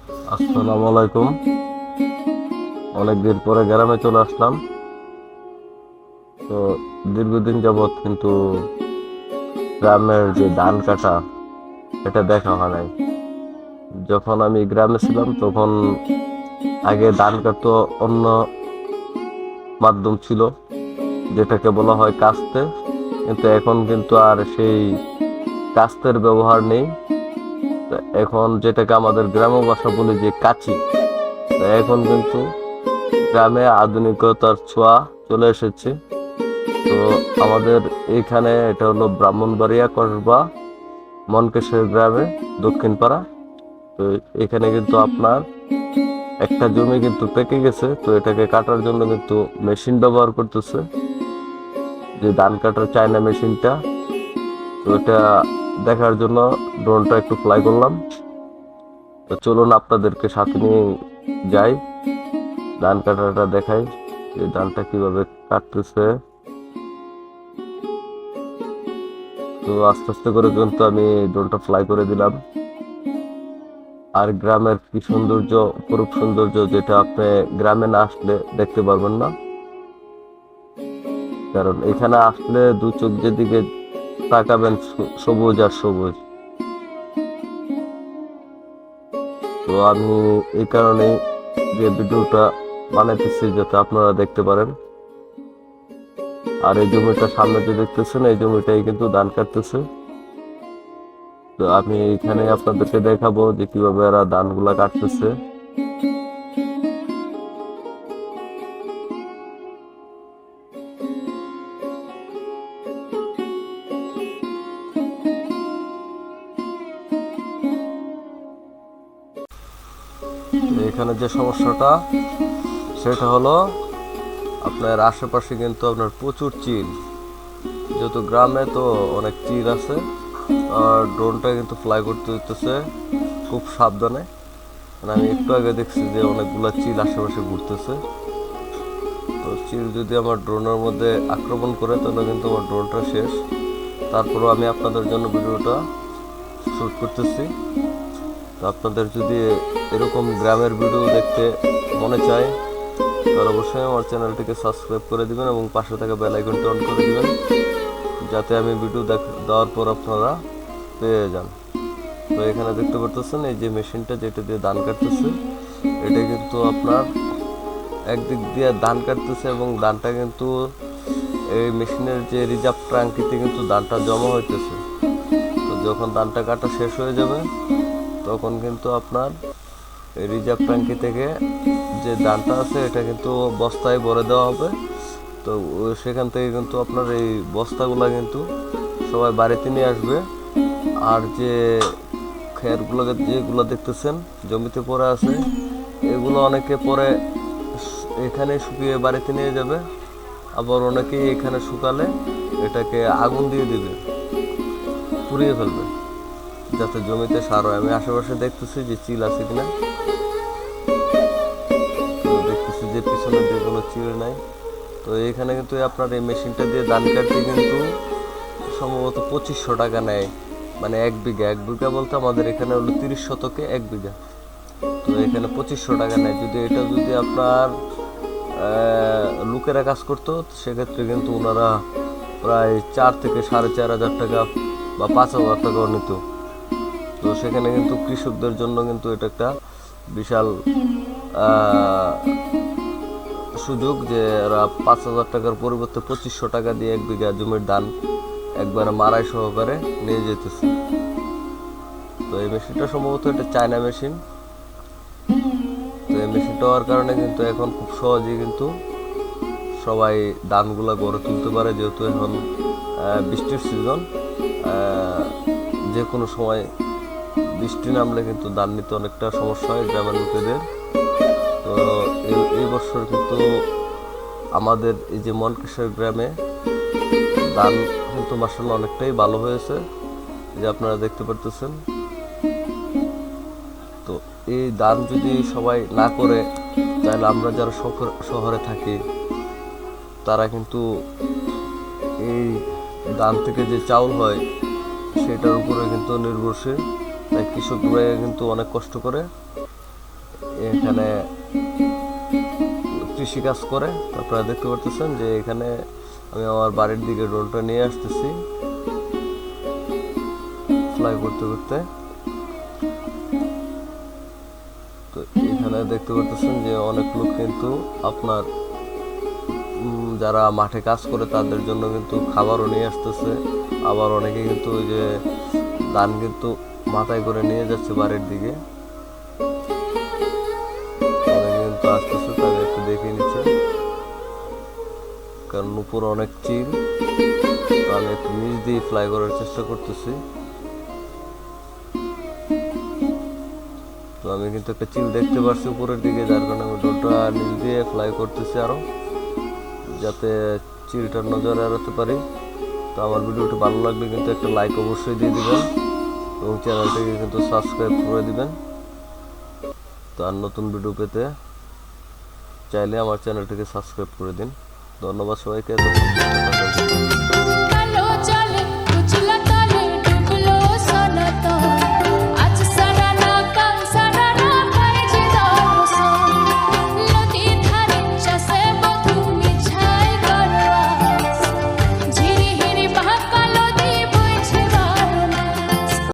আসসালামু আলাইকুম। অনেকদিন পরে গ্রামে চলে আসলাম। তো দীর্ঘদিন যাবৎ কিন্তু গ্রামের যে ধান কাটা এটা দেখা হয় নাই। যখন আমি গ্রামে ছিলাম তখন আগে ধান কাটতো অন্য মাধ্যম ছিল, যেটাকে বলা হয় কাস্তে। কিন্তু এখন কিন্তু আর সেই কাস্তের ব্যবহার নেই। তো এখন যেটাকে আমাদের গ্রাম্য ভাষা বলি যে কাচি, তো এখন কিন্তু গ্রামে আধুনিকতার ছোঁয়া চলে এসেছে। তো আমাদের এইখানে এটা হলো ব্রাহ্মণবাড়িয়া কসবা মনকেশ্বর গ্রামে দক্ষিণ পাড়া। তো এখানে কিন্তু আপনার একটা জমি কিন্তু পেকে গেছে, তো এটাকে কাটার জন্য কিন্তু মেশিন ব্যবহার করতেছে, যে ধান কাটার চায়না মেশিনটা। তো এটা দেখার জন্য ড্রোনটা একটু ফ্লাই করলাম। তো চলুন আপনাদেরকে সাথে নিয়ে যাই, ধান কাটাটা দেখাই যে ধানটা কিভাবে কাটতেছে। তো আস্তে আস্তে করে কিন্তু আমি ড্রোনটা ফ্লাই করে দিলাম। আর গ্রামের কি সৌন্দর্য, অপরূপ সৌন্দর্য, যেটা আপনি গ্রামে না আসলে দেখতে পারবেন না। কারণ এখানে আসলে দু চোখ যেদিকে তাকাবেন সবুজ আর সবুজ। তো আমি এই কারণে যে ভিডিওটা বানাইতেছি যাতে আপনারা দেখতে পারেন। আর এই জমিটা সামনে যে দেখতেছেন এই জমিটাই কিন্তু ধান কাটতেছে। তো আমি এখানে আপনাদেরকে দেখাবো যে কিভাবে এরা ধানগুলা কাটতেছে। এখানে যে সমস্যাটা সেটা হলো আপনার আশেপাশে কিন্তু আপনার প্রচুর চিল, যেহেতু গ্রামে তো অনেক চিল আছে। আর ড্রোনটা কিন্তু ফ্লাই করতে হইতেছে খুব সাবধানে। মানে আমি একটু আগে দেখছি যে অনেকগুলা চিল আশেপাশে ঘুরতেছে। তো চিল যদি আমার ড্রোনের মধ্যে আক্রমণ করে তাহলে কিন্তু আমার ড্রোনটা শেষ। তারপরেও আমি আপনাদের জন্য ভিডিওটা শ্যুট করতেছি। তো আপনাদের যদি এরকম গ্রামের ভিডিও দেখতে মনে চায় তাহলে অবশ্যই আমার চ্যানেলটিকে সাবস্ক্রাইব করে দিবেন এবং পাশে থাকা বেল আইকনটি অন করে দিবেন, যাতে আমি ভিডিও দেওয়ার পর আপনারা পেয়ে যান। তো এখানে দেখতে পারতেছেন এই যে মেশিনটা যেটা দিয়ে ধান কাটতেছে, এটা কিন্তু আপনার একদিক দিয়ে ধান কাটতেছে এবং ধানটা কিন্তু এই মেশিনের যে রিজার্ভ ট্যাঙ্কিতে কিন্তু ধানটা জমা হইতেছে। তো যখন ধানটা কাটা শেষ হয়ে যাবে তখন কিন্তু আপনার এই রিজার্ভ ট্যাঙ্কি থেকে যে ধানটা আছে এটা কিন্তু বস্তায় ভরে দেওয়া হবে। তো সেখান থেকে কিন্তু আপনার এই বস্তাগুলা কিন্তু সবাই বাড়িতে নিয়ে আসবে। আর যে খেরগুলো যেগুলো দেখতেছেন জমিতে পড়ে আছে, এগুলো অনেকে পরে এখানে শুকিয়ে বাড়িতে নিয়ে যাবে। আবার অনেকেই এখানে শুকালে এটাকে আগুন দিয়ে দিবে, পুড়িয়ে ফেলবে, যাতে জমিতে সার হয়। আমি আশেপাশে দেখতেছি যে চিল আছে কিনা, তো দেখতেছি যে পিছনের দিকে কোনো চিল নাই। তো এখানে কিন্তু আপনার এই মেশিনটা দিয়ে ধান কাটতে কিন্তু সম্ভবত 2500 টাকা নেয়। মানে এক বিঘা বলতে আমাদের এখানে হলো 30 শতকে 1 বিঘা। তো এখানে 2500 টাকা নেয়। যদি আপনার লোকেরা কাজ করতো সেক্ষেত্রে কিন্তু ওনারা প্রায় 4 থেকে 4.5 হাজার টাকা বা 5,000 টাকাও নিত। তো সেখানে কিন্তু কৃষকদের জন্য কিন্তু এটা একটা বিশাল সুযোগ, যে এরা 5,000 টাকার পরিবর্তে 2500 টাকা দিয়ে 1 বিঘা জমির ধান একবারে মারাই সহকারে নিয়ে যেতেছে। তো এই মেশিনটা সম্ভবত এটা চায়না মেশিন। তো এই মেশিনটা হওয়ার কারণে কিন্তু এখন খুব সহজেই কিন্তু সবাই ধানগুলা গড়ে তুলতে পারে, যেহেতু এখন বৃষ্টির সিজন। যে কোনো সময় বৃষ্টি নামলে কিন্তু ধান নিতে অনেকটা সমস্যা হয় গ্রামের লোকেদের। তো এই বছর কিন্তু আমাদের এই যে মনকেশ্বর গ্রামে ধান কিন্তু মাসাল্লাহ অনেকটাই ভালো হয়েছে, যে আপনারা দেখতে পারতেছেন। তো এই ধান যদি সবাই না করে তাহলে আমরা যারা শহরে থাকি তারা কিন্তু এই ধান থেকে যে চাউল হয় সেটার উপরে কিন্তু নির্ভরশীল। তাই কৃষকরা কিন্তু অনেক কষ্ট করে এখানে কৃষি কাজ করে। আপনারা দেখতে পারতেছেন যে এখানে আমি আমার বাড়ির দিকে ড্রোনটা নিয়ে আসতেছি ফ্লাই করতে করতে। তো এখানে দেখতে পারতেছেন যে অনেক লোক কিন্তু আপনার যারা মাঠে কাজ করে তাদের জন্য কিন্তু খাবারও নিয়ে আসতেছে। আবার অনেকে কিন্তু ওই যে ধান কিন্তু মাথায় করে নিয়ে যাচ্ছে বাড়ির দিকে। অনেকে কিন্তু আসতেছে, তাকে একটু দেখে নিচ্ছে, কারণ উপরে অনেক চিল। তো আমি একটু নিচ দিয়ে ফ্লাই করার চেষ্টা করতেছি। তো আমি কিন্তু একটা চিল দেখতে পাচ্ছি উপরের দিকে, যার কারণে আমি ড্রোনটা নিচ দিয়ে ফ্লাই করতেছি আরো, যাতে চিলটার নজরে এড়াতে পারি। তো আমার ভিডিওটি ভালো লাগলে কিন্তু একটা লাইক অবশ্যই দিয়ে দিবেন এবং চ্যানেলটিকে কিন্তু সাবস্ক্রাইব করে দিবেন। তো আর নতুন ভিডিও পেতে চাইলে আমার চ্যানেলটিকে সাবস্ক্রাইব করে দিন। ধন্যবাদ সবাইকে।